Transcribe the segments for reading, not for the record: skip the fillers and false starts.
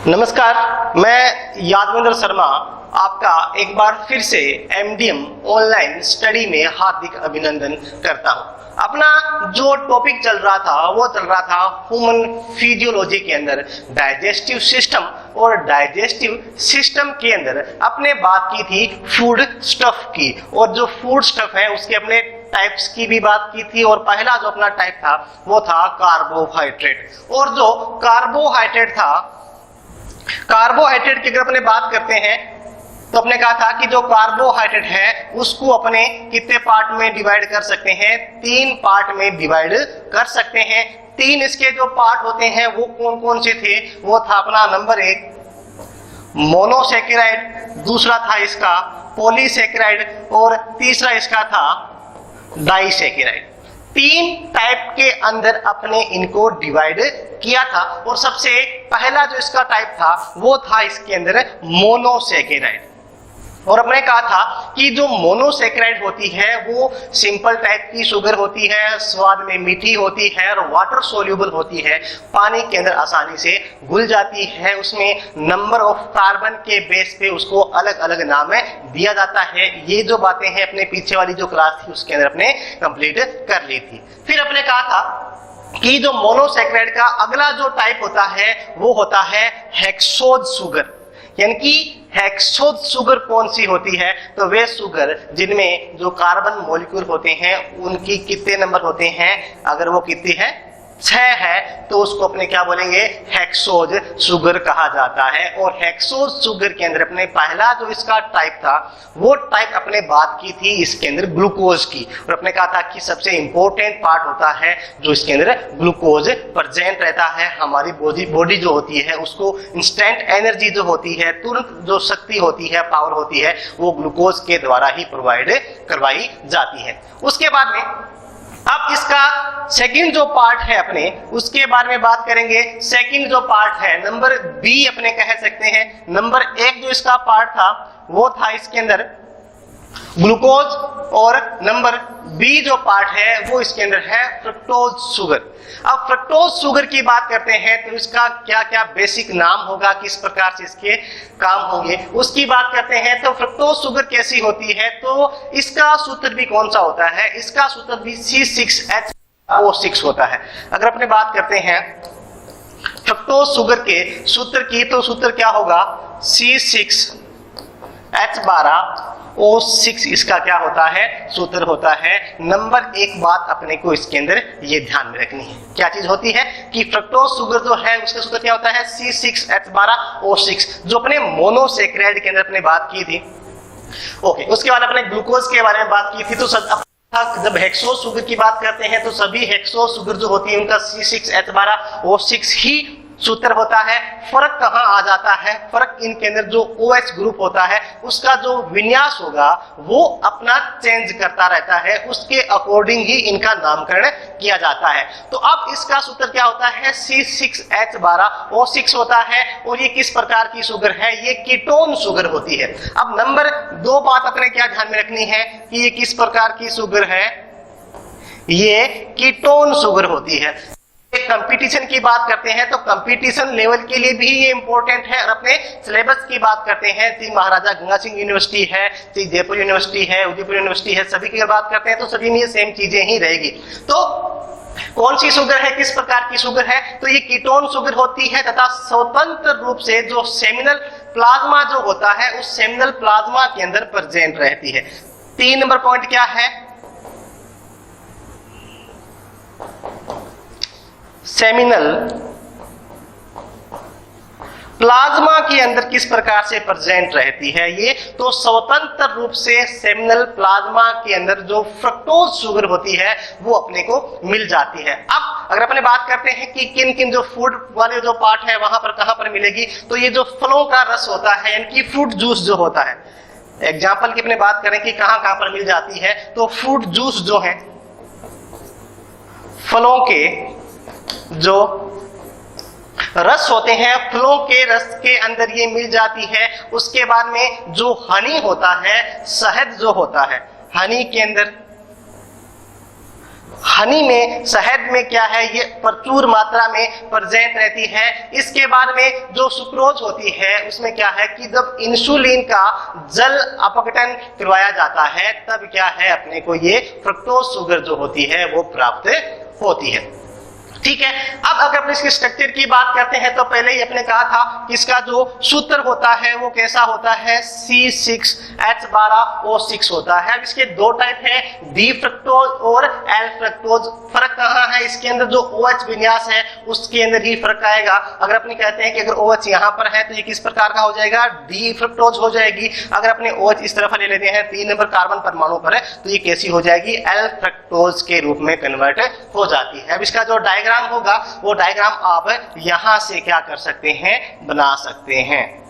नमस्कार, मैं यादविंद्र शर्मा आपका एक बार फिर से एमडीएम ऑनलाइन स्टडी में हार्दिक अभिनंदन करता हूं। अपना जो टॉपिक चल रहा था वो चल रहा था ह्यूमन फिजियोलॉजी के अंदर डाइजेस्टिव सिस्टम, और डाइजेस्टिव सिस्टम के अंदर अपने बात की थी फूड स्टफ की, और जो फूड स्टफ है उसके अपने टाइप्स की भी बात की थी। और पहला जो अपना टाइप था वो था कार्बोहाइड्रेट। और जो कार्बोहाइड्रेट था, कार्बोहाइड्रेट की अगर अपने बात करते हैं तो अपने कहा था कि जो कार्बोहाइड्रेट है उसको अपने कितने पार्ट में डिवाइड कर सकते हैं, 3 पार्ट में डिवाइड कर सकते हैं। 3 इसके जो पार्ट होते हैं वो कौन कौन से थे, वो था अपना नंबर 1 मोनोसैकेराइड, दूसरा था इसका पॉलीसैकेराइड, और तीसरा इसका था डाइसैकेराइड। 3 टाइप के अंदर अपने इनको डिवाइड किया था, और सबसे पहला जो इसका टाइप था वो था इसके अंदर मोनोसैकेराइड। और अपने कहा था कि जो मोनोसैकेराइड होती है वो सिंपल टाइप की शुगर होती है, स्वाद में मीठी होती है और वाटर सोल्यूबल होती है, पानी के अंदर आसानी से घुल जाती है। उसमें नंबर ऑफ कार्बन के बेस पे उसको अलग अलग नाम दिया जाता है। ये जो बातें हैं अपने पीछे वाली जो क्लास थी उसके अंदर अपने कंप्लीट कर ली थी। फिर अपने कहा था कि जो मोनोसैकेराइड का अगला जो टाइप होता है वो होता है हेक्सोज शुगर। यानी कि हेक्सोज शुगर कौन सी होती है, तो वे शुगर जिनमें जो कार्बन मॉलिक्यूल होते हैं उनकी कितने नंबर होते हैं, अगर वो कितनी है 6 है तो उसको अपने क्या बोलेंगे, हेक्सोज शुगर कहा जाता है। और हेक्सोज शुगर के अंदर अपने पहला जो इसका टाइप था वो टाइप अपने बात की थी इसके अंदर ग्लूकोज की, और अपने कहा था कि सबसे इंपॉर्टेंट पार्ट होता है जो इसके अंदर ग्लूकोज प्रेजेंट रहता है। हमारी बॉडी जो होती है उसको इंस्टेंट एनर्जी जो होती है, तुरंत जो शक्ति होती है, पावर होती है, वो ग्लूकोज के द्वारा ही प्रोवाइड करवाई जाती है। उसके बाद में अब इसका सेकंड जो पार्ट है अपने उसके बारे में बात करेंगे। सेकंड जो पार्ट है नंबर बी अपने कह सकते हैं। नंबर 1 जो इसका पार्ट था वो था इसके अंदर ग्लूकोज, और नंबर बी जो पार्ट है वो इसके अंदर है फ्रक्टोज शुगर। अब फ्रक्टोज शुगर की बात करते हैं तो इसका क्या क्या बेसिक नाम होगा, किस प्रकार से इसके काम होंगे, उसकी बात करते हैं। तो फ्रक्टोज शुगर कैसी होती है, तो इसका सूत्र भी कौन सा होता है, इसका सूत्र भी C6H6 होता है। अगर अपने बात करते हैं फ्रक्टोज शुगर के सूत्र की, तो सूत्र क्या होगा, C6H12O6 इसका क्या होता है, सूत्र होता है। नंबर 1 बात अपने को इसके अंदर ये ध्यान में रखनी है, क्या चीज होती है कि फ्रक्टोज शुगर जो है उसका सूत्र क्या होता है, C6H12O6, जो अपने मोनोसैकेराइड के अंदर अपने बात की थी। ओके, उसके बाद अपने ग्लूकोज के बारे में बात की थी। तो जब हेक्सोज शुगर की बात करते हैं तो सभी हेक्सोज शुगर जो होती है उनका C6H12O6 ही सूत्र होता है। फर्क कहां आ जाता है, फर्क इनके अंदर जो OH ग्रुप होता है उसका जो विन्यास होगा वो अपना चेंज करता रहता है, उसके अकॉर्डिंग ही इनका नामकरण किया जाता है। तो अब इसका सूत्र क्या होता है, C6H12O6 होता है। और ये किस प्रकार की शुगर है, ये कीटोन शुगर होती है। अब नंबर 2 बात अपने क्या ध्यान में रखनी है कि ये किस प्रकार की शुगर है, ये कीटोन शुगर होती है। कंपटीशन की बात करते हैं तो कंपटीशन लेवल के लिए भी ये इंपॉर्टेंट है। और अपने सिलेबस की बात करते हैं, श्री महाराजा गंगा सिंह यूनिवर्सिटी है, श्री जयपुर यूनिवर्सिटी है, उदयपुर यूनिवर्सिटी है, सभी की अगर बात करते हैं तो सभी में ये सेम चीजें ही रहेगी। तो कौन सी शुगर है, किस प्रकार की शुगर है, तो ये कीटोन शुगर होती है तथा स्वतंत्र रूप से जो सेमिनल प्लाज्मा जो होता है उस सेमिनल प्लाज्मा के अंदर प्रेजेंट रहती है। 3 नंबर पॉइंट क्या है, सेमिनल प्लाज्मा के अंदर किस प्रकार से प्रेजेंट रहती है ये, तो स्वतंत्र रूप से सेमिनल प्लाज्मा के अंदर जो फ्रक्टोज शुगर होती है वो अपने को मिल जाती है। अब अगर अपने बात करते हैं कि किन किन जो फूड वाले जो पार्ट है वहां पर कहां पर मिलेगी, तो ये जो फलों का रस होता है यानी कि फ्रूट जूस जो होता है, एग्जाम्पल की अपने बात करें कि कहां कहां पर मिल जाती है, तो फ्रूट जूस जो है, फलों के जो रस होते हैं, फलों के रस के अंदर ये मिल जाती है। उसके बाद में जो हनी होता है, शहद जो होता है, हनी के अंदर हनी में, शहद में क्या है, ये प्रचुर मात्रा में प्रेजेंट रहती है। इसके बाद में जो सुक्रोज होती है उसमें क्या है कि जब इंसुलिन का जल अपघटन करवाया जाता है तब क्या है अपने को ये फ्रक्टोज शुगर जो होती है वो प्राप्त होती है। ठीक है, अब अगर अपने इसके स्ट्रक्चर की बात करते हैं तो पहले ही अपने कहा था कि इसका जो सूत्र होता है वो कैसा होता है, C6H12O6 होता है। अब इसके दो टाइप है, डी फ्रक्टोज और एल फ्रक्टोज। फर्क कहाँ है, इसके अंदर जो OH विन्यास है उसके अंदर ही फर्क आएगा। अगर अपने कहते हैं कि अगर OH यहाँ पर है तो ये किस प्रकार का हो जाएगा, डी फ्रक्टोज हो जाएगी। अगर अपने OH इस तरफ ले लेते हैं 3 नंबर कार्बन परमाणु पर है तो ये कैसी हो जाएगी, एल फ्रक्टोज के रूप में कन्वर्ट हो जाती है। अब इसका जो डायग्राम होगा वो डायग्राम आप यहां से क्या कर सकते हैं, बना सकते हैं।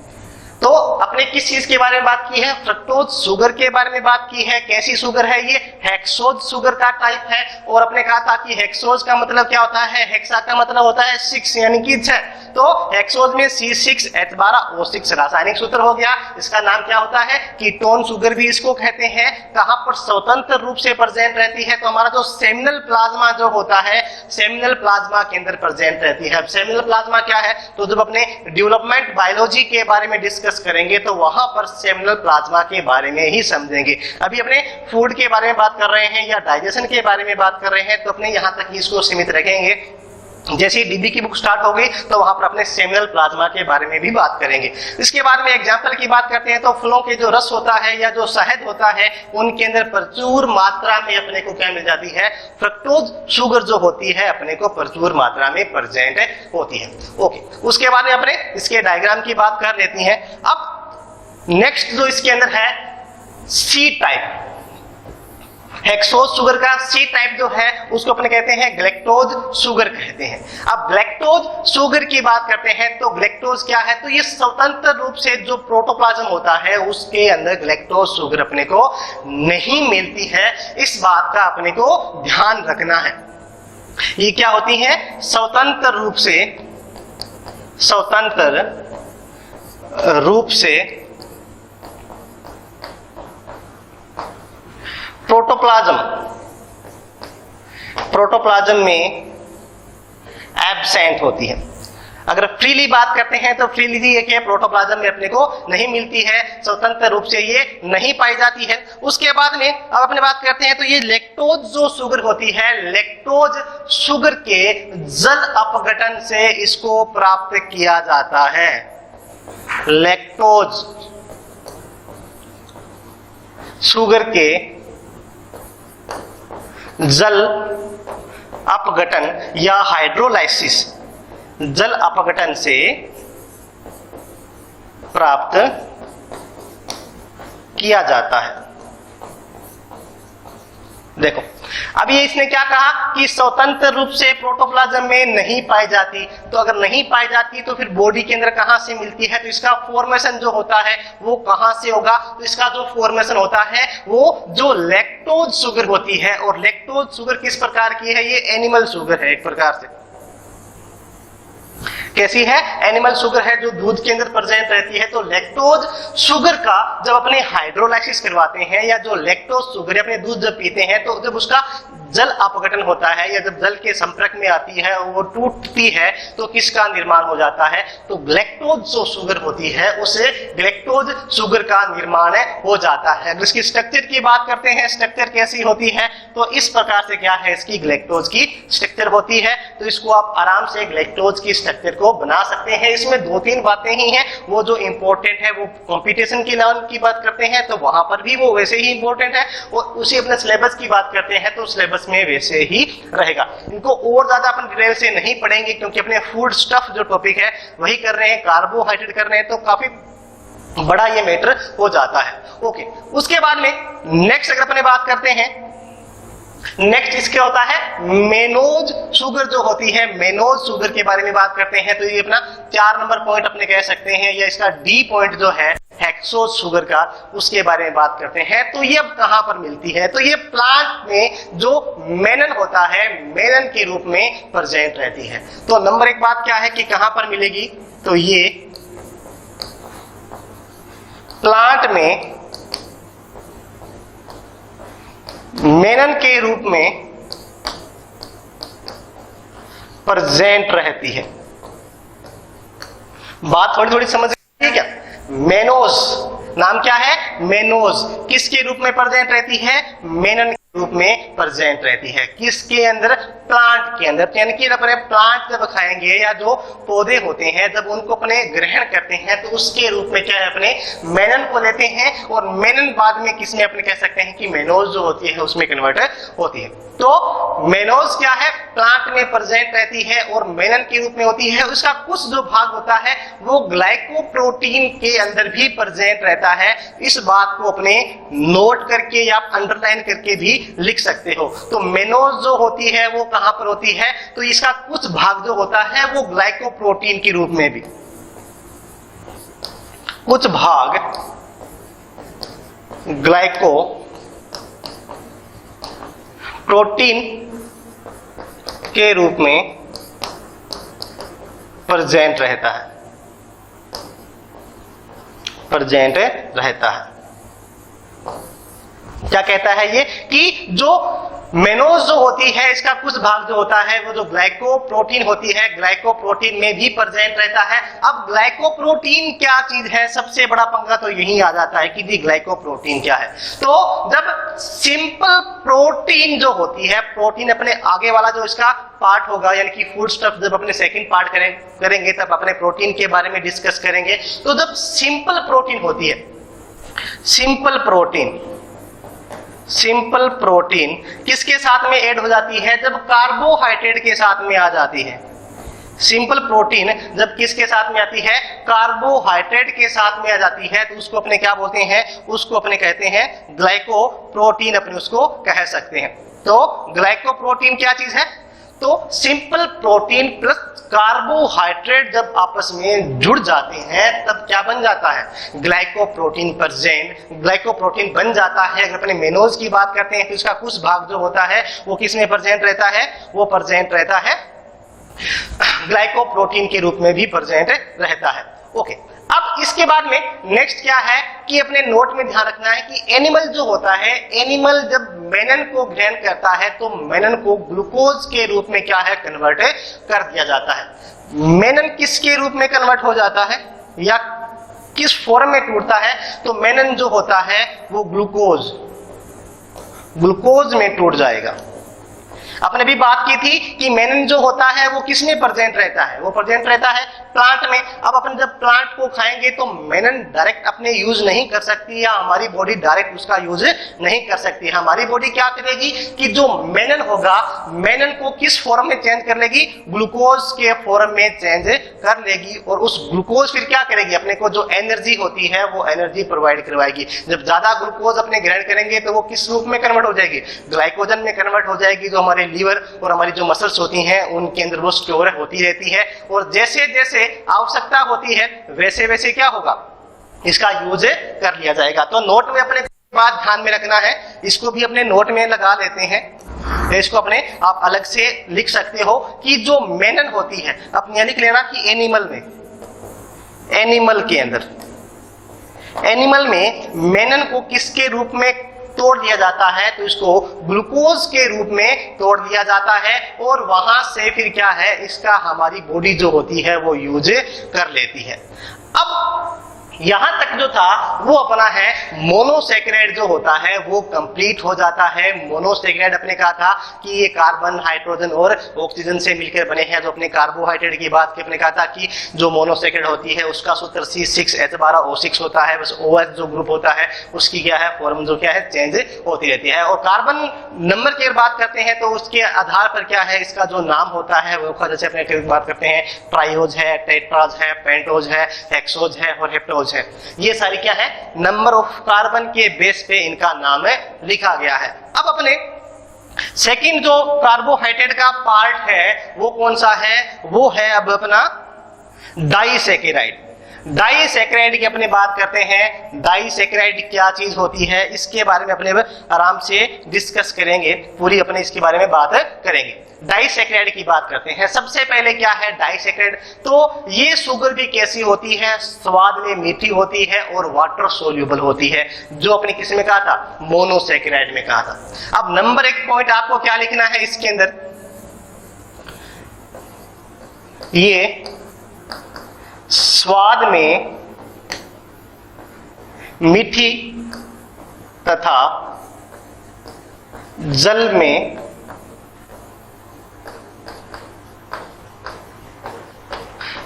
तो अपने किस चीज के बारे में बात की है, फ्रक्टोज शुगर के बारे में बात की है। कैसी शुगर है ये, हेक्सोज शुगर का टाइप है। और अपने कहा था कि हेक्सोज का मतलब क्या होता है, हेक्सा का मतलब होता है 6 यानी कि 6। तो हेक्सोज में C6H12O6 रासायनिक सूत्र हो गया। इसका नाम क्या होता है, कीटोन शुगर भी इसको कहते हैं। कहां पर स्वतंत्र रूप से प्रेजेंट रहती है, तो हमारा जो सेमिनल प्लाज्मा जो होता है, सेमिनल प्लाज्मा के अंदर प्रेजेंट रहती है। अब सेमिनल प्लाज्मा क्या है, तो जब अपने डेवलपमेंट बायोलॉजी के बारे में डिस्कस करेंगे तो वहां पर सेमिनल प्लाज्मा के बारे में ही समझेंगे। अभी अपने फूड के बारे में बात कर रहे हैं या डाइजेशन के बारे में बात कर रहे हैं तो अपने यहां तक ही इसको सीमित रखेंगे। जैसे ही डीबी की बुक स्टार्ट होगी तो वहां पर अपने सेमिनल प्लाज्मा के बारे में भी बात करेंगे। इसके बाद में एग्जांपल की बात करते हैं तो फलों के जो रस होता है या जो शहद होता है उनके अंदर प्रचुर मात्रा में अपने को क्या मिल जाती है, फ्रक्टोज शुगर जो होती है अपने को प्रचुर मात्रा में प्रेजेंट होती है। ओके, उसके बाद में अपने इसके डायग्राम की बात कर लेती हैं। अब नेक्स्ट जो इसके अंदर है सी टाइप, हेक्सोज शुगर का सी टाइप जो है उसको अपने कहते हैं ग्लैक्टोज शुगर कहते हैं। अब ग्लैक्टोज शुगर की बात करते हैं तो ग्लैक्टोज क्या है, तो ये स्वतंत्र रूप से जो प्रोटोप्लाज्म होता है उसके अंदर ग्लैक्टोज शुगर अपने को नहीं मिलती है। इस बात का अपने को ध्यान रखना है। ये क्या होती है, स्वतंत्र रूप से प्रोटोप्लाज्म में एब्सेंट होती है। अगर फ्रीली बात करते हैं तो फ्रीली ये क्या प्रोटोप्लाज्म में अपने को नहीं मिलती है, स्वतंत्र रूप से ये नहीं पाई जाती है। उसके बाद में अब अपने बात करते हैं तो ये लैक्टोज जो शुगर होती है, लैक्टोज शुगर के जल अपघटन से इसको प्राप्त किया जाता है। लैक्टोज शुगर के जल अपघटन या हाइड्रोलाइसिस, जल अपघटन से प्राप्त किया जाता है। देखो अब ये इसने क्या कहा कि स्वतंत्र रूप से प्रोटोप्लाज्म में नहीं पाई जाती। तो अगर नहीं पाई जाती तो फिर बॉडी के अंदर कहां से मिलती है, तो इसका फॉर्मेशन जो होता है वो कहां से होगा, तो इसका जो फॉर्मेशन होता है वो जो लैक्टोज शुगर होती है। और लैक्टोज शुगर किस प्रकार की है, ये एनिमल शुगर है एक प्रकार से। कैसी है, एनिमल शुगर है जो दूध के अंदर प्रेजेंट रहती है। तो लैक्टोज शुगर का जब अपने हाइड्रोलाइसिस करवाते हैं या जो लैक्टोज शुगर अपने दूध जब पीते हैं तो जब उसका जल अपघटन होता है या जब जल के संपर्क में आती है वो टूटती है तो किसका निर्माण हो जाता है, तो ग्लैक्टोज जो शुगर होती है उसे ग्लैक्टोज शुगर का निर्माण हो जाता है। अगर इसकी स्ट्रक्चर की बात करते हैं, स्ट्रक्चर कैसी होती है, तो इस प्रकार से क्या है इसकी ग्लैक्टोज की स्ट्रक्चर होती है। तो इसको आप आराम से ग्लैक्टोज की स्ट्रक्चर को बना सकते हैं। इसमें 2-3 बातें ही हैं, वो जो इंपॉर्टेंट है वो कंपटीशन के नाम की बात करते हैं तो वहां पर भी वो वैसे ही इंपॉर्टेंट है, और उसी अपने सिलेबस की बात करते हैं तो सिलेबस में वैसे ही रहेगा। इनको और ज्यादा अपन डिटेल से नहीं पढ़ेंगे क्योंकि अपने फूड स्टफ जो टॉपिक है वही कर रहे हैं, कार्बोहाइड्रेट कर रहे हैं, तो काफी बड़ा ये मैटर हो जाता है। ओके, उसके बाद में नेक्स्ट अगर अपने बात करते हैं, नेक्स्ट इसके होता है मेनोज शुगर जो होती है, मेनोज शुगर के बारे में बात करते हैं तो ये अपना 4 नंबर पॉइंट अपने कह सकते हैं, या इसका डी पॉइंट जो है हेक्सोज शुगर का, उसके बारे में बात करते हैं। तो ये अब कहां पर मिलती है, तो ये प्लांट में जो मेनन होता है, मेनन के रूप में प्रेजेंट रहती है। तो नंबर 1 बात क्या है कि कहां पर मिलेगी, तो ये प्लांट में मेनन के रूप में प्रेजेंट रहती है। बात थोड़ी थोड़ी समझ रही है क्या? मेनोज नाम क्या है? मेनोज किसके रूप में प्रेजेंट रहती है? मेनन के रूप में प्रेजेंट रहती है। किसके अंदर? प्लांट के अंदर। यानी कि अपने प्लांट जब खाएंगे या जो पौधे होते हैं जब उनको अपने ग्रहण करते हैं तो उसके रूप में क्या है अपने मेनन को लेते हैं, और मेनन बाद में किसमें अपने कह सकते हैं कि मेनोज जो होती है उसमें कन्वर्ट होती है। तो मेनोज क्या है? प्लांट में प्रेजेंट रहती है और मेनन के रूप में होती है। उसका कुछ जो भाग होता है वो ग्लाइकोप्रोटीन के अंदर भी प्रेजेंट रहता है। इस बात को अपने नोट करके या अंडरलाइन करके भी लिख सकते हो। तो मेनोज जो होती है वो कहां पर होती है? तो इसका कुछ भाग जो होता है वो ग्लाइकोप्रोटीन के रूप में भी, कुछ भाग ग्लाइको प्रोटीन के रूप में प्रेजेंट रहता है, प्रेजेंट रहता है। क्या कहता है ये कि जो मेनोज जो होती है इसका कुछ भाग जो होता है वो जो ग्लाइकोप्रोटीन होती है, ग्लाइकोप्रोटीन में भी प्रेजेंट रहता है। अब ग्लाइकोप्रोटीन क्या चीज है? सबसे बड़ा पंगा तो यही आ जाता है कि जी ग्लाइकोप्रोटीन क्या है। तो जब सिंपल प्रोटीन जो होती है, प्रोटीन अपने आगे वाला जो इसका पार्ट होगा यानी कि फूड स्टफ, जब अपने सेकंड पार्ट करेंगे तब अपने प्रोटीन के बारे में डिस्कस करेंगे। तो जब सिंपल प्रोटीन होती है, सिंपल प्रोटीन, सिंपल प्रोटीन किसके साथ में ऐड हो जाती है? जब कार्बोहाइड्रेट के साथ में आ जाती है। सिंपल प्रोटीन जब किसके साथ में आती है? कार्बोहाइड्रेट के साथ में आ जाती है तो उसको अपने क्या बोलते हैं? उसको अपने कहते हैं ग्लाइकोप्रोटीन, अपने उसको कह सकते हैं। तो ग्लाइकोप्रोटीन क्या चीज है? तो सिंपल प्रोटीन प्लस कार्बोहाइड्रेट जब आपस में जुड़ जाते हैं तब क्या बन जाता है? ग्लाइकोप्रोटीन प्रेजेंट, ग्लाइकोप्रोटीन बन जाता है। अगर अपने मेनोज की बात करते हैं तो इसका कुछ भाग जो होता है वो किस में प्रेजेंट रहता है? वो प्रेजेंट रहता है ग्लाइकोप्रोटीन के रूप में भी प्रेजेंट रहता है। ओके, अब इसके बाद में नेक्स्ट क्या है कि अपने नोट में ध्यान रखना है कि एनिमल जो होता है, एनिमल जब मेनन को ग्रहण करता है तो मेनन को ग्लूकोज के रूप में क्या है? कन्वर्ट कर दिया जाता है। मेनन किसके रूप में कन्वर्ट हो जाता है या किस फॉर्म में टूटता है? तो मेनन जो होता है वो ग्लूकोज, ग्लूकोज में टूट जाएगा। आपने भी बात की थी कि मेनन जो होता है वो किस में प्रेजेंट रहता है? वो प्रेजेंट रहता है प्लांट में। अब अपन जब प्लांट को खाएंगे तो मेनन डायरेक्ट अपने यूज नहीं कर सकती या हमारी बॉडी डायरेक्ट उसका यूज नहीं कर सकती। हमारी बॉडी क्या करेगी कि जो मेनन होगा, मेनन को किस फॉर्म में चेंज कर लेगी? ग्लूकोज के फॉर्म में चेंज कर लेगी, और उस ग्लूकोज फिर क्या करेगी? अपने को जो एनर्जी होती है वो एनर्जी प्रोवाइड करवाएगी। जब ज्यादा ग्लूकोज अपने ग्रहण करेंगे तो वो किस रूप में कन्वर्ट हो जाएगी? ग्लाइकोजन में कन्वर्ट हो जाएगी, जो हमारे लीवर और हमारी जो मसल्स होती हैं उनके अंदर वो स्टोर होती रहती है। और जैसे जैसे आवश्यकता होती है वैसे वैसे क्या होगा? इसका यूज कर लिया जाएगा। तो नोट में अपने बात ध्यान में रखना है, इसको भी अपने नोट में लगा लेते हैं। इसको अपने आप अलग से लिख सकते हो कि जो मेनन होती है, अपने लिख लेना कि एनिमल में, एनिमल के अंदर, एनिमल में मेनन को किसके रूप में तोड़ दिया जाता है? तो इसको ग्लूकोज के रूप में तोड़ दिया जाता है, और वहां से फिर क्या है? इसका हमारी बॉडी जो होती है वो यूज कर लेती है। अब यहां तक जो था वो अपना है मोनोसेकेराइड जो होता है वो कंप्लीट हो जाता है। मोनोसेकेराइड अपने कहा था कि ये कार्बन, हाइड्रोजन और ऑक्सीजन से मिलकर बने हैं। जो अपने कार्बोहाइड्रेट की बात की अपने कहा था कि जो मोनोसेकेराइड होती है उसका सूत्र C6H12O6 होता है। बस OH जो ग्रुप होता है उसकी क्या है? फॉर्म जो क्या है? चेंज होती रहती है। और कार्बन नंबर की बात करते हैं तो उसके आधार पर क्या है? इसका जो नाम होता है वो जैसे अपने बात करते हैं ट्राइओज है, टेट्राज है, पेंटोज है, हेक्सोज है और हेप्टोज है। ये सारी क्या है? नंबर ऑफ कार्बन के बेस पे इनका नाम है लिखा गया है। अब अपने सेकंड जो कार्बोहाइड्रेट का पार्ट है वो कौन सा है? वो है अब अपना डाइसेकेराइड। डाइसेकेराइड की अपने बात करते हैं। डाइसेकेराइड क्या चीज होती है इसके बारे में अपने आराम से डिस्कस करेंगे, पूरी अपने इसके बारे में बात करेंगे। डाइसेकेराइड की बात करते हैं। सबसे पहले क्या है डाइसेकेराइड? तो ये शुगर भी कैसी होती है? स्वाद में मीठी होती है और वाटर सोल्यूबल होती है, जो अपने किस में कहा था? मोनोसेकेराइड में कहा था। अब नंबर 1 पॉइंट आपको क्या लिखना है इसके अंदर? ये स्वाद में मीठी तथा जल में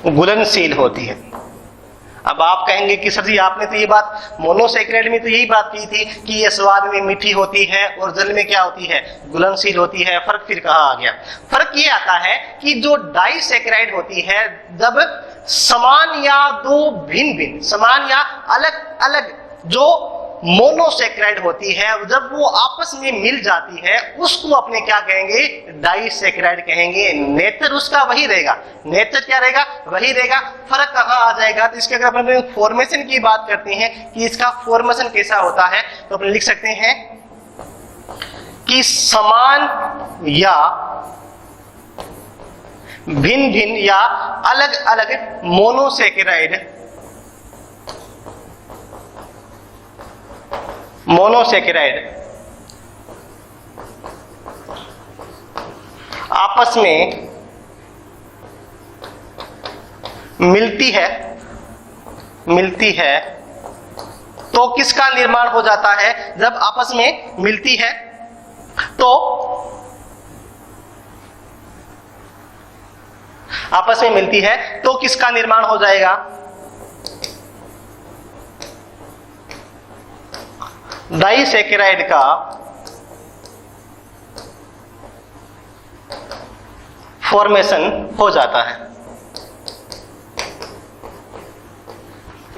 घुलनशील होती है। अब आप कहेंगे कि सर जी आपने तो ये बात मोनोसेक्राइड में तो यही बात की थी कि ये स्वाद में मीठी होती है और जल में क्या होती है, घुलनशील होती है। फर्क फिर कहाँ आ गया? फर्क ये आता है कि जो डाइसेक्राइड होती है, जब समान या दो भिन्न भिन्न, समान या अलग अलग जो मोनोसेक्राइड होती है, जब वो आपस में मिल जाती है उसको अपने क्या कहेंगे, डाइसेक्राइड कहेंगे। नेचर उसका वही रहेगा, नेचर क्या रहेगा, वही रहेगा। फर्क कहाँ आ जाएगा? तो इसके अगर अपन फॉर्मेशन की बात करते हैं कि इसका फॉर्मेशन कैसा होता है, तो अपन लिख सकते हैं कि समान या भिन्न भिन्न या अलग अलग मोनोसेक्राइड आपस में मिलती है तो किसका निर्माण हो जाता है? जब आपस में मिलती है तो किसका निर्माण हो जाएगा? डाइसेकेराइड का फॉर्मेशन हो जाता है।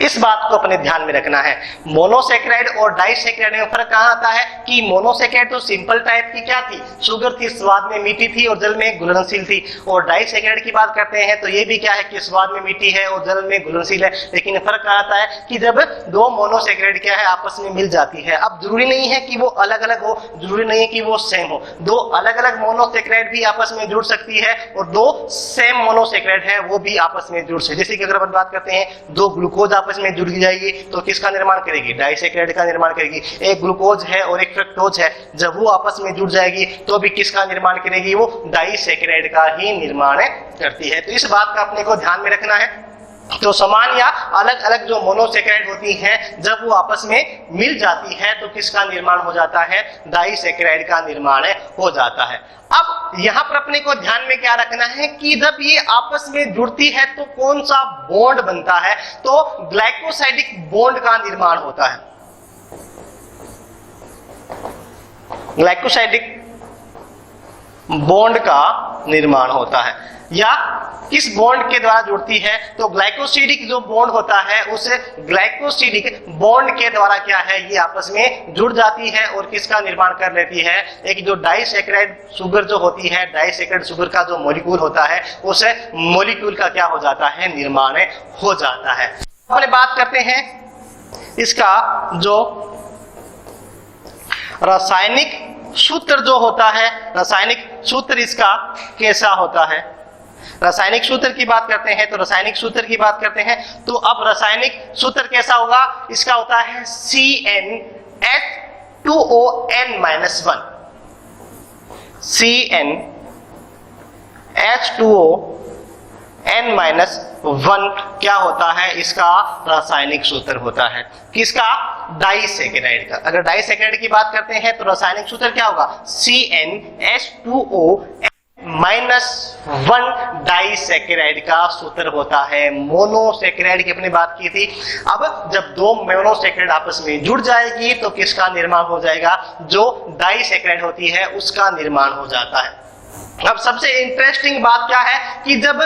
इस बात को अपने ध्यान में रखना है। मोनोसेक्राइड और डाइसेक्राइड में फर्क कहां आता है कि मोनोसेक्राइड तो सिंपल टाइप की क्या थी, शुगर थी, स्वाद में मीठी थी और जल में घुलनशील थी। और डाइसेक्राइड की बात करते हैं तो ये भी क्या है कि स्वाद में मीठी है और जल में घुलनशील है। लेकिन फर्क कहां आता है कि जब दो मोनोसेक्राइड क्या है आपस में मिल जाती है। अब जरूरी नहीं है कि वो अलग अलग हो, जरूरी नहीं है कि वो सेम हो। दो अलग अलग मोनोसेक्राइड भी आपस में जुड़ सकती है और दो सेम मोनोसेक्राइड है वो भी आपस में जुड़ सकती है। जैसे कि अगर अपन बात करते हैं दो ग्लूकोज आपस में जुड़ जाएगी तो किसका निर्माण करेगी? डाइसेक्राइड का निर्माण करेगी। एक ग्लूकोज है और एक फ्रक्टोज है, जब वो आपस में जुड़ जाएगी तो भी किसका निर्माण करेगी? वो डाइसेक्राइड का ही निर्माण करती है। तो इस बात का अपने को ध्यान में रखना है। तो समान या अलग अलग जो मोनोसेक्राइड होती हैं, जब वो आपस में मिल जाती है तो किसका निर्माण हो जाता है? डाइसेक्राइड का निर्माण हो जाता है। अब यहां पर अपने को ध्यान में क्या रखना है कि जब ये आपस में जुड़ती है तो कौन सा बॉन्ड बनता है? तो ग्लाइकोसाइडिक बॉन्ड का निर्माण होता है। ग्लाइकोसाइडिक बॉन्ड का निर्माण होता है। या किस बॉन्ड के द्वारा जुड़ती है? तो ग्लाइकोसिडिक जो बॉन्ड होता है उस ग्लाइकोसिडिक बॉन्ड के द्वारा क्या है ये आपस में जुड़ जाती है और किसका निर्माण कर लेती है? एक जो डाइसेक्राइड शुगर जो होती है, डाइसेक्राइड शुगर का जो मॉलिक्यूल होता है उस मॉलिक्यूल का क्या हो जाता है? निर्माण हो जाता है। अपने बात करते हैं इसका जो रासायनिक सूत्र जो होता है, रासायनिक सूत्र इसका कैसा होता है? रासायनिक सूत्र की बात करते हैं तो रासायनिक सूत्र की बात करते हैं तो अब रासायनिक सूत्र कैसा होगा? इसका होता है CnH2ON-1। CnH2ON-1 क्या होता है? इसका रासायनिक सूत्र होता है। किसका? डाइसेकेराइड का। अगर डाइसेकेराइड की बात करते हैं तो रासायनिक सूत्र क्या होगा? CnH2O-1 डाइसेकेराइड का सूत्र होता है। मोनोसेकेराइड की अपने बात की थी। अब जब दो मोनोसेकेराइड आपस में जुड़ जाएगी तो किसका निर्माण हो जाएगा? जो डाइसेकेराइड होती है उसका निर्माण हो जाता है। अब सबसे इंटरेस्टिंग बात क्या है कि जब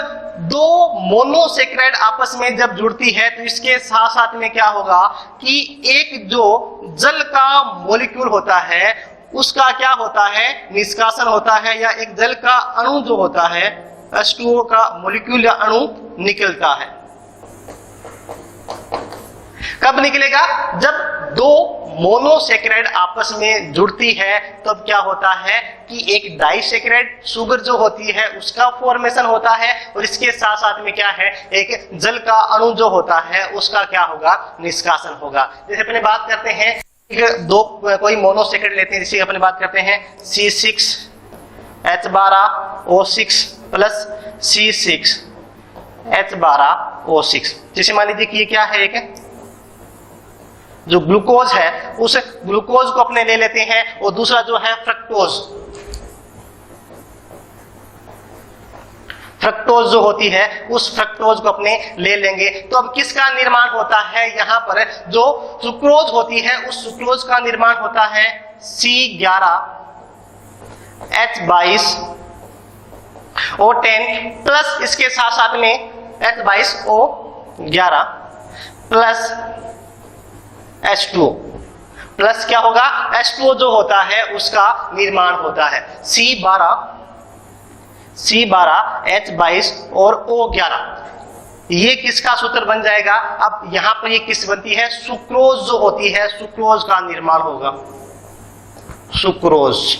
दो मोनोसेक्राइड आपस में जब जुड़ती है तो इसके साथ साथ में क्या होगा कि एक जो जल का मॉलिक्यूल होता है उसका क्या होता है? निष्कासन होता है, या एक जल का अणु जो होता है H2O का मॉलिक्यूल या अणु निकलता है। कब निकलेगा? जब दो मोनोसेक्राइड आपस में जुड़ती है तब क्या होता है कि एक डाइसेक्राइड शुगर जो होती है उसका फॉर्मेशन होता है और इसके साथ साथ में क्या है? एक जल का अणु जो होता है उसका क्या होगा? निष्कासन होगा। जैसे अपने बात करते हैं दो कोई मोनोसेक्राइड लेते हैं, जिसकी अपने बात करते हैं C6H12O6 प्लस C6 H12O6। जैसे मान लीजिए कि ये क्या है, एक जो ग्लूकोज है उस ग्लूकोज को अपने ले लेते हैं, और दूसरा जो है फ्रक्टोज, फ्रक्टोज जो होती है उस फ्रक्टोज को अपने ले लेंगे। तो अब किसका निर्माण होता है, यहां पर जो सुक्रोज होती है उस सुक्रोज का निर्माण होता है C11H22O10 प्लस इसके साथ साथ में H22O11 प्लस H2O प्लस क्या होगा, H2O जो होता है उसका निर्माण होता है C12H22 और O11। ये किसका सूत्र बन जाएगा, अब यहां पर ये किस बनती है, सुक्रोज जो होती है, सुक्रोज का निर्माण होगा, सुक्रोज।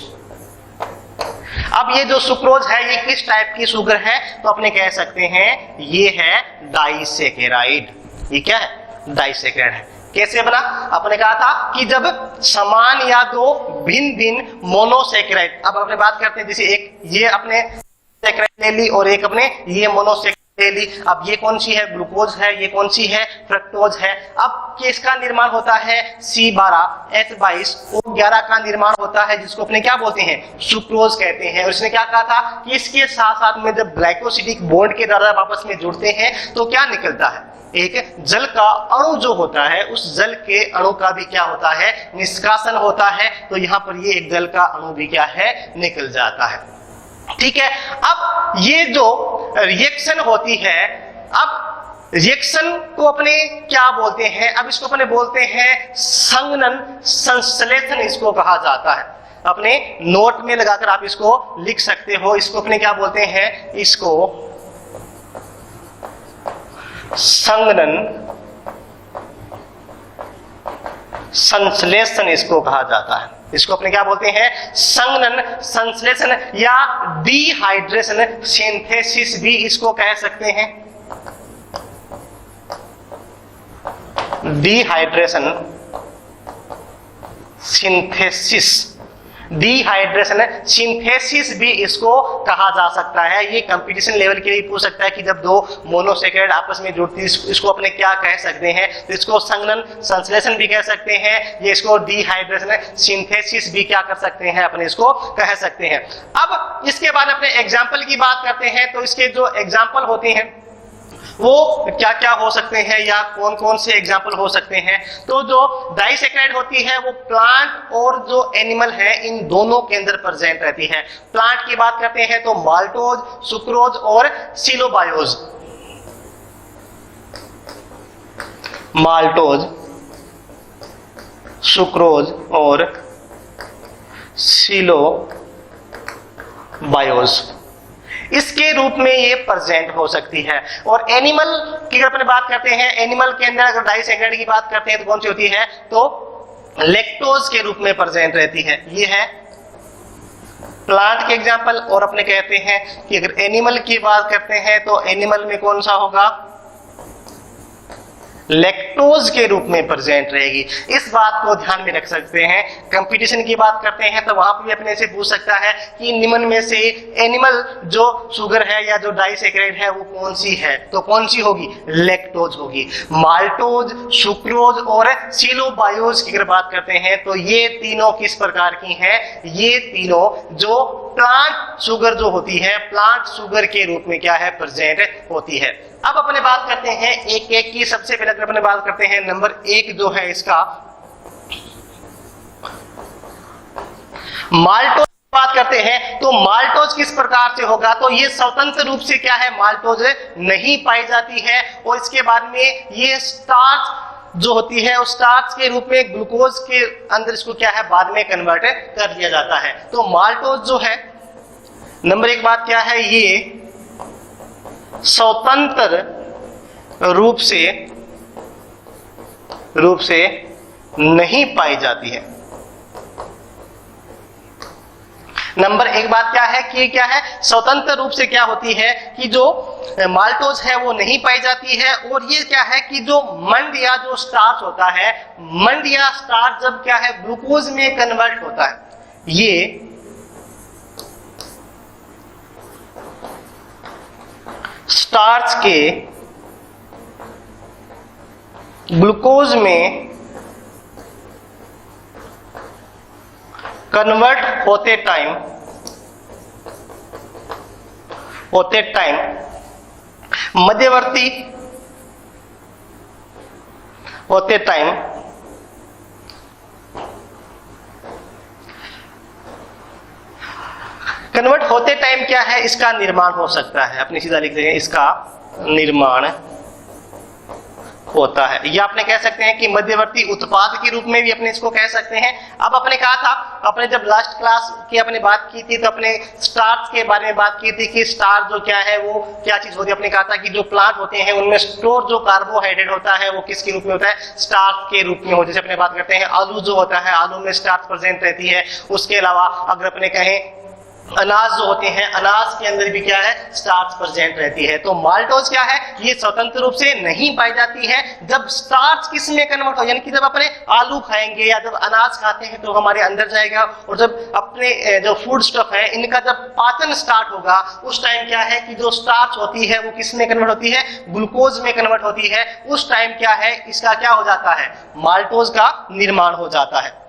अब ये जो सुक्रोज है ये किस टाइप की शुगर है, तो अपने कह सकते हैं ये है डाइसैकेराइड। ये क्या है, डाइसैकेराइड है। कैसे बना, अपने कहा था कि जब समान या दो भिन्न भिन्न मोनोसैकेराइड, अब अपने बात करते हैं जैसे एक ये अपने सैकेराइड ले ली और एक अपने ये मोनोसैकेराइड ले ली। अब ये कौन सी है, ग्लूकोज है, ये कौन सी है, फ्रक्टोज है। अब किसका निर्माण होता है, C12H22O11 का निर्माण होता है, जिसको अपने क्या बोलते हैं, सुक्रोज कहते हैं। और इसने क्या कहा था कि इसके साथ साथ में जब ग्लाइकोसिडिक बॉन्ड के द्वारा आपस में जुड़ते हैं तो क्या निकलता है, एक जल का अणु जो होता है, उस जल के अणु का भी क्या होता है, निष्कासन होता है। तो यहाँ पर ये एक जल का अणु भी क्या है, निकल जाता है। ठीक है, अब ये जो रिएक्शन होती है, अब रिएक्शन को अपने क्या बोलते हैं, अब इसको अपने बोलते हैं संघनन संश्लेषण, इसको कहा जाता है। अपने नोट में लगाकर आप इसको लिख सकते हो, इसको अपने क्या बोलते हैं, इसको संघनन संश्लेषण इसको कहा जाता है। इसको अपने क्या बोलते हैं, संघनन संश्लेषण या डिहाइड्रेशन सिंथेसिस भी इसको कह सकते हैं। डिहाइड्रेशन सिंथेसिस, डिहाइड्रेशन सिंथेसिस भी इसको कहा जा सकता है। ये कंपटीशन लेवल के लिए पूछ सकता है कि जब दो मोनोसैकेराइड आपस में जुड़ती है इसको अपने क्या कह सकते हैं, तो इसको संघनन संश्लेषण भी कह सकते हैं, ये इसको डिहाइड्रेशन सिंथेसिस भी क्या कर सकते हैं, अपने इसको कह सकते हैं। अब इसके बाद अपने एग्जाम्पल की बात करते हैं, तो इसके जो एग्जाम्पल होते हैं वो क्या क्या हो सकते हैं या कौन कौन से एग्जाम्पल हो सकते हैं। तो जो डाइसैकेराइड होती है वो प्लांट और जो एनिमल है इन दोनों के अंदर प्रेजेंट रहती है। प्लांट की बात करते हैं तो माल्टोज, सुक्रोज और सिलोबायोज। माल्टोज, सुक्रोज और सिलोबायोज इसके रूप में ये प्रेजेंट हो सकती है। और एनिमल की अगर अपन बात करते हैं, एनिमल के अंदर अगर डाइसैकेराइड की बात करते हैं तो कौन सी होती है, तो लैक्टोज के रूप में प्रेजेंट रहती है। ये है प्लांट के एग्जांपल। और अपने कहते हैं कि अगर एनिमल की बात करते हैं तो एनिमल में कौन सा होगा, लैक्टोज के रूप में प्रेजेंट रहेगी। इस बात को ध्यान में रख सकते हैं। कंपटीशन की बात करते हैं तो वहां पर भी अपने से पूछ सकता है कि निम्न में से एनिमल जो शुगर है या जो डाइसैकेराइड है वो कौन सी है, तो कौन सी होगी, लैक्टोज होगी। माल्टोज, सुक्रोज और सिलोबायोज की अगर बात करते हैं तो ये तीनों किस प्रकार की हैं, ये तीनों जो प्लांट शुगर जो होती है, प्लांट शुगर के रूप में क्या है, प्रेजेंट होती है। अब अपने बात करते हैं एक एक की। सबसे पहले अपने बात करते हैं नंबर 1 जो है इसका माल्टोज बात करते हैं। तो माल्टोज किस प्रकार से होगा, तो ये स्वतंत्र रूप से क्या है, माल्टोज नहीं पाई जाती है। और इसके बाद में ये स्टार्च जो होती है उस स्टार्च के रूप में ग्लूकोज के अंदर इसको क्या है, बाद में कन्वर्ट कर दिया जाता है। तो माल्टोज जो है नंबर 1 बात क्या है, ये स्वतंत्र रूप से नहीं पाई जाती है। नंबर 1 बात क्या है कि क्या है, स्वतंत्र रूप से क्या होती है कि जो माल्टोज है वो नहीं पाई जाती है। और ये क्या है कि जो मंड या जो स्टार्च होता है, मंड या स्टार्च जब क्या है ग्लूकोज में कन्वर्ट होता है, ये स्टार्च के ग्लूकोज में कन्वर्ट होते टाइम मध्यवर्ती होते टाइम कन्वर्ट होते टाइम क्या है, इसका निर्माण हो सकता है। अपनी सीधा लिख देंगे, इसका निर्माण होता है, या अपने कह सकते हैं कि मध्यवर्ती उत्पाद के रूप में भी अपने इसको कह सकते हैं। अब अपने कहा था, अपने जब लास्ट क्लास की अपने बात की थी तो अपने स्टार्च के बारे में बात की थी कि स्टार्च जो क्या है वो क्या चीज होती है। अपने कहा था कि जो प्लांट होते हैं उनमें स्टोर जो कार्बोहाइड्रेट होता है वो किसके रूप में होता है, स्टार्च के रूप में हो। जैसे अपने बात करते हैं आलू जो होता है, आलू में स्टार्च प्रेजेंट रहती है। उसके अलावा अगर अपने कहें अनाज जो होते हैं, अनाज के अंदर भी क्या है, स्टार्च प्रेजेंट रहती है। तो माल्टोज क्या है, ये स्वतंत्र रूप से नहीं पाई जाती है। जब स्टार्च किस में कन्वर्ट हो, यानी कि जब अपने आलू खाएंगे या जब अनाज खाते हैं तो हमारे अंदर जाएगा, और जब अपने जो फूड स्टफ है इनका जब पाचन स्टार्ट होगा उस टाइम क्या है कि जो स्टार्च होती है वो किस में कन्वर्ट होती है, ग्लूकोज में कन्वर्ट होती है। उस टाइम क्या है, इसका क्या हो जाता है, माल्टोज का निर्माण हो जाता है।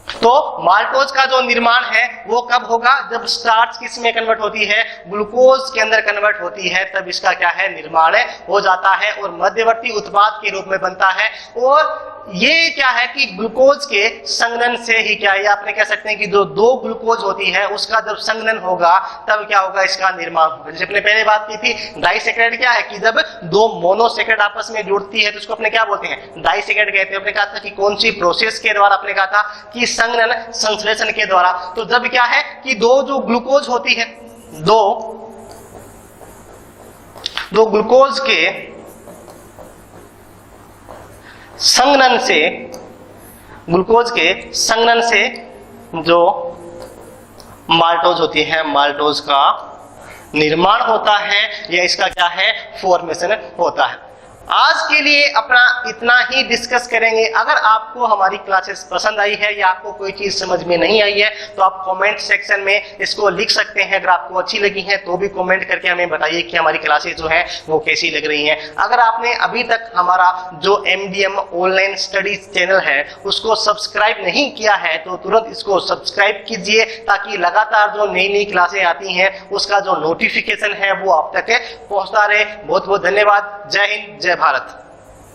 तो माल्टोज का जो निर्माण है वो कब होगा, जब स्टार्च किस में कन्वर्ट होती है, ग्लूकोज के अंदर कन्वर्ट होती है, तब इसका क्या है, निर्माण हो जाता है और मध्यवर्ती उत्पाद के रूप में बनता है। और ये क्या है कि ग्लूकोज के संघनन से ही क्या है, आपने कह सकते हैं कि जो दो ग्लूकोज होती है उसका जब संघनन होगा तब क्या होगा, इसका निर्माण होगा। जैसे अपने पहले बात की थी, डाइसैकेराइड क्या है कि जब दो मोनोसैकेराइड आपस में जुड़ती है तो उसको अपने क्या बोलते हैं, डाइसैकेराइड कहते हैं। अपने कहा था कि कौन सी प्रोसेस के द्वारा, अपने कहा था कि संघनन संश्लेषण के द्वारा। तो जब क्या है कि दो जो ग्लूकोज होती है, दो ग्लूकोज के संघनन से, ग्लूकोज के संघनन से जो माल्टोज होती है, माल्टोज का निर्माण होता है या इसका क्या है, फॉर्मेशन होता है। आज के लिए अपना इतना ही डिस्कस करेंगे। अगर आपको हमारी क्लासेस पसंद आई है या आपको कोई चीज समझ में नहीं आई है तो आप कमेंट सेक्शन में इसको लिख सकते हैं। अगर आपको अच्छी लगी है तो भी कमेंट करके हमें बताइए कि हमारी क्लासेस जो है वो कैसी लग रही हैं। अगर आपने अभी तक हमारा जो MDM ऑनलाइन स्टडीज चैनल है उसको सब्सक्राइब नहीं किया है तो तुरंत इसको सब्सक्राइब कीजिए, ताकि लगातार जो नई नई क्लासें आती हैं उसका जो नोटिफिकेशन है वो आप तक पहुंचता रहे। बहुत बहुत धन्यवाद। जय हिंद, जय भारत।